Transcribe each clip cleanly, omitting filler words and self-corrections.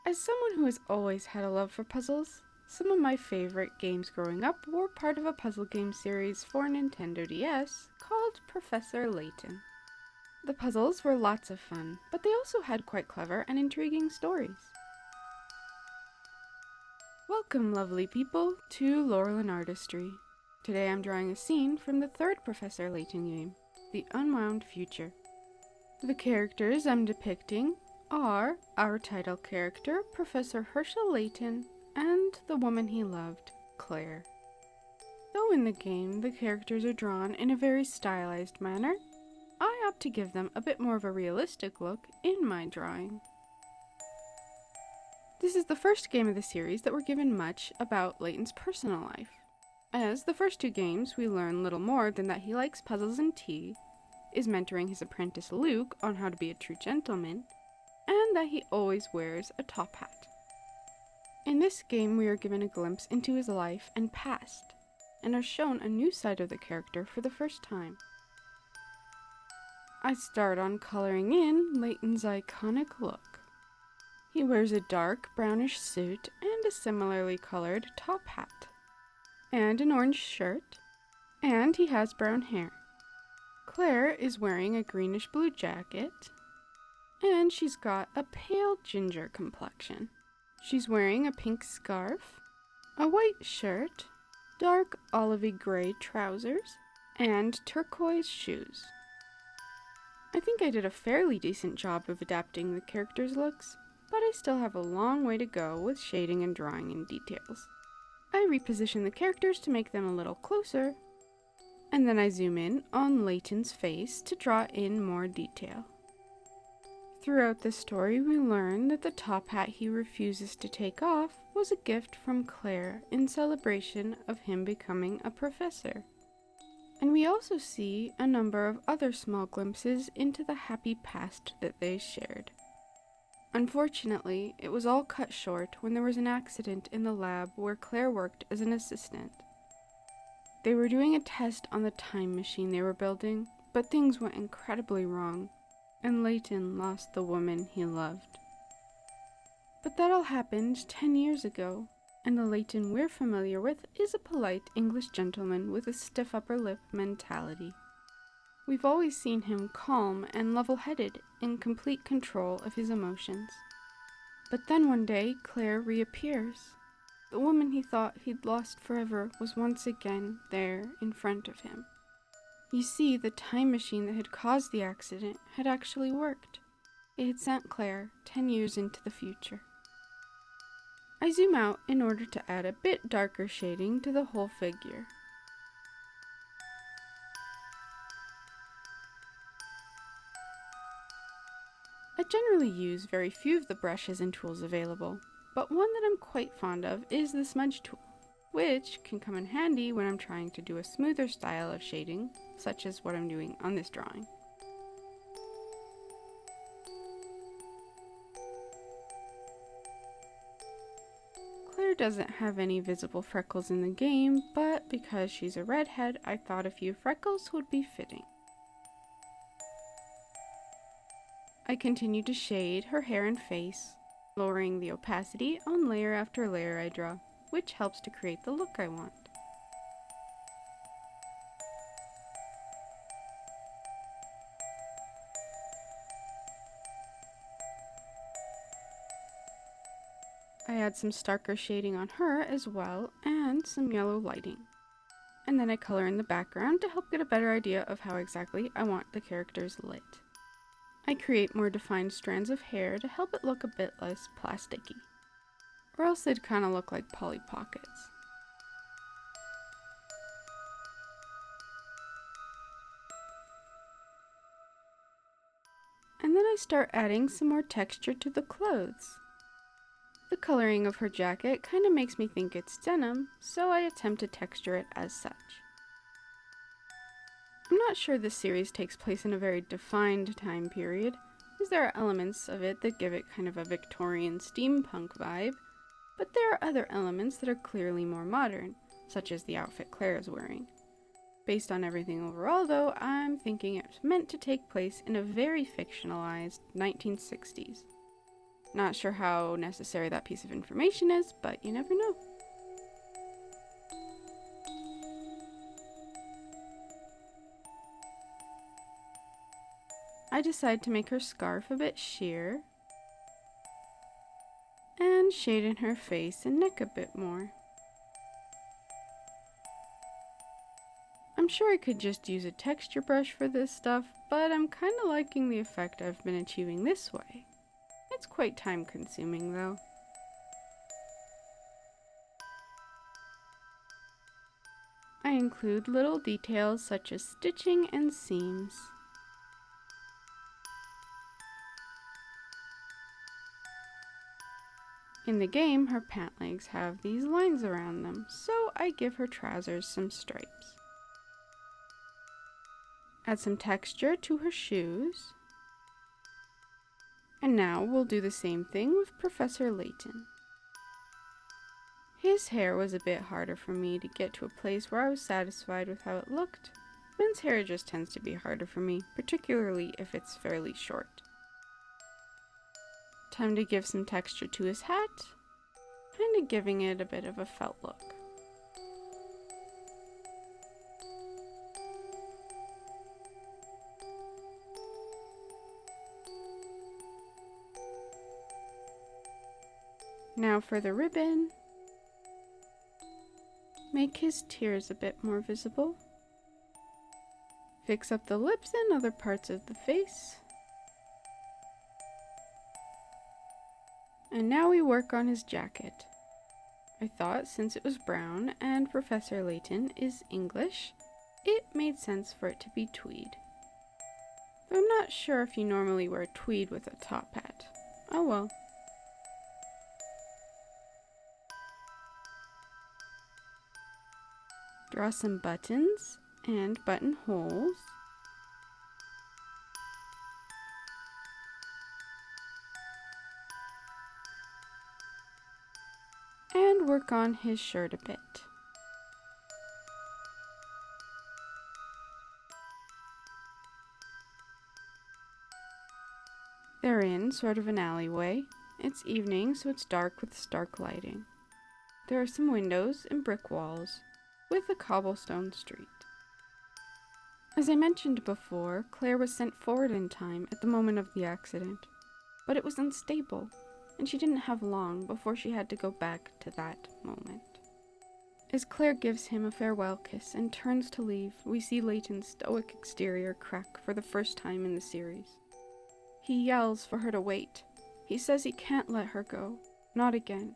As someone who has always had a love for puzzles, some of my favorite games growing up were part of a puzzle game series for Nintendo DS called Professor Layton. The puzzles were lots of fun, but they also had quite clever and intriguing stories. Welcome, lovely people, to Laurel and Artistry. Today I'm drawing a scene from the third Professor Layton game, the Unwound Future. The characters I'm depicting are our title character, Professor Herschel Layton, and the woman he loved, Claire. Though in the game the characters are drawn in a very stylized manner, I opt to give them a bit more of a realistic look in my drawing. This is the first game of the series that we're given much about Layton's personal life. As the first two games, we learn little more than that he likes puzzles and tea, is mentoring his apprentice Luke on how to be a true gentleman, and that he always wears a top hat. In this game, we are given a glimpse into his life and past, and are shown a new side of the character for the first time. I start on coloring in Layton's iconic look. He wears a dark brownish suit and a similarly colored top hat, and an orange shirt, and he has brown hair. Claire is wearing a greenish blue jacket, and she's got a pale ginger complexion. She's wearing a pink scarf, a white shirt, dark olivey gray trousers, and turquoise shoes. I think I did a fairly decent job of adapting the characters' looks, but I still have a long way to go with shading and drawing in details. I reposition the characters to make them a little closer, and then I zoom in on Layton's face to draw in more detail. Throughout the story, we learn that the top hat he refuses to take off was a gift from Claire in celebration of him becoming a professor. And we also see a number of other small glimpses into the happy past that they shared. Unfortunately, it was all cut short when there was an accident in the lab where Claire worked as an assistant. They were doing a test on the time machine they were building, but things went incredibly wrong, and Layton lost the woman he loved. But that all happened 10 years ago, and the Layton we're familiar with is a polite English gentleman with a stiff upper lip mentality. We've always seen him calm and level-headed, in complete control of his emotions. But then one day, Claire reappears. The woman he thought he'd lost forever was once again there in front of him. You see, the time machine that had caused the accident had actually worked. It had sent Claire 10 years into the future. I zoom out in order to add a bit darker shading to the whole figure. I generally use very few of the brushes and tools available, but one that I'm quite fond of is the smudge tool, which can come in handy when I'm trying to do a smoother style of shading, such as what I'm doing on this drawing. Claire doesn't have any visible freckles in the game, but because she's a redhead, I thought a few freckles would be fitting. I continue to shade her hair and face, lowering the opacity on layer after layer I draw, which helps to create the look I want. I add some starker shading on her as well, and some yellow lighting. And then I color in the background to help get a better idea of how exactly I want the characters lit. I create more defined strands of hair to help it look a bit less plasticky, or else they'd kind of look like Polly Pockets. And then I start adding some more texture to the clothes. The coloring of her jacket kind of makes me think it's denim, so I attempt to texture it as such. I'm not sure this series takes place in a very defined time period, as there are elements of it that give it kind of a Victorian steampunk vibe, but there are other elements that are clearly more modern, such as the outfit Claire is wearing. Based on everything overall, though, I'm thinking it's meant to take place in a very fictionalized 1960s. Not sure how necessary that piece of information is, but you never know. I decide to make her scarf a bit sheer and shade in her face and neck a bit more. I'm sure I could just use a texture brush for this stuff, but I'm kind of liking the effect I've been achieving this way. It's quite time consuming though. I include little details such as stitching and seams. In the game, her pant legs have these lines around them, so I give her trousers some stripes. Add some texture to her shoes. And now we'll do the same thing with Professor Layton. His hair was a bit harder for me to get to a place where I was satisfied with how it looked. Men's hair just tends to be harder for me, particularly if it's fairly short. Time to give some texture to his hat, kind of giving it a bit of a felt look. Now for the ribbon. Make his tears a bit more visible. Fix up the lips and other parts of the face. And now we work on his jacket. I thought since it was brown and Professor Layton is English, it made sense for it to be tweed. Though I'm not sure if you normally wear tweed with a top hat. Oh well. Draw some buttons and buttonholes. And work on his shirt a bit. They're in sort of an alleyway. It's evening, so it's dark with stark lighting. There are some windows and brick walls, with a cobblestone street. As I mentioned before, Claire was sent forward in time at the moment of the accident, but it was unstable, and she didn't have long before she had to go back to that moment. As Claire gives him a farewell kiss and turns to leave, we see Layton's stoic exterior crack for the first time in the series. He yells for her to wait. He says he can't let her go. Not again.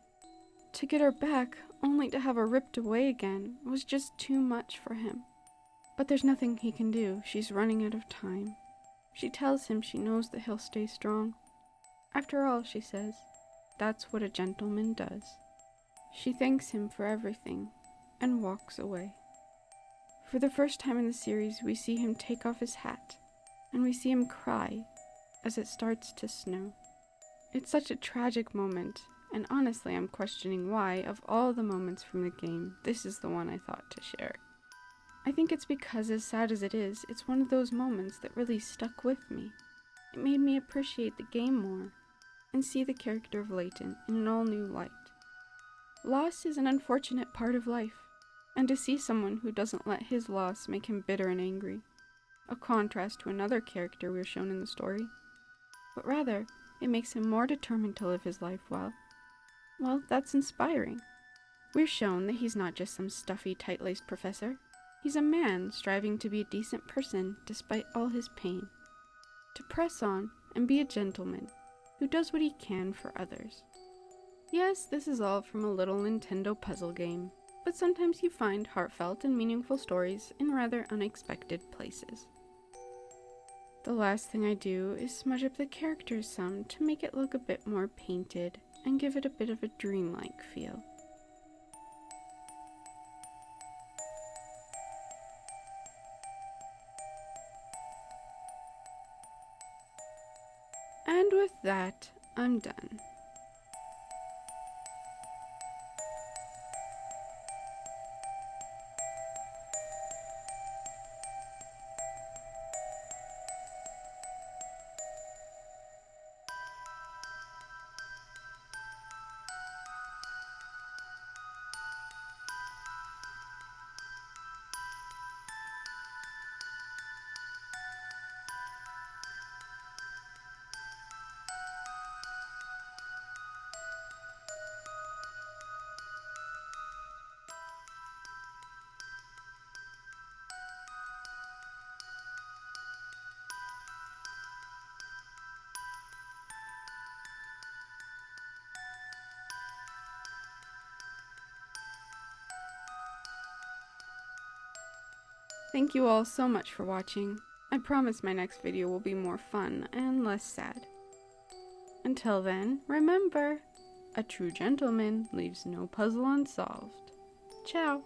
To get her back, only to have her ripped away again, was just too much for him. But there's nothing he can do. She's running out of time. She tells him she knows that he'll stay strong. After all, she says, that's what a gentleman does. She thanks him for everything and walks away. For the first time in the series, we see him take off his hat, and we see him cry as it starts to snow. It's such a tragic moment, and honestly I'm questioning why, of all the moments from the game, this is the one I thought to share. I think it's because, as sad as it is, it's one of those moments that really stuck with me. It made me appreciate the game more, and see the character of Layton in an all-new light. Loss is an unfortunate part of life, and to see someone who doesn't let his loss make him bitter and angry, a contrast to another character we're shown in the story, but rather, it makes him more determined to live his life well, that's inspiring. We're shown that he's not just some stuffy, tight-laced professor. He's a man striving to be a decent person despite all his pain. To press on and be a gentleman who does what he can for others. Yes, this is all from a little Nintendo puzzle game, but sometimes you find heartfelt and meaningful stories in rather unexpected places. The last thing I do is smudge up the characters some to make it look a bit more painted and give it a bit of a dreamlike feel. And with that, I'm done. Thank you all so much for watching. I promise my next video will be more fun and less sad. Until then, remember, a true gentleman leaves no puzzle unsolved. Ciao!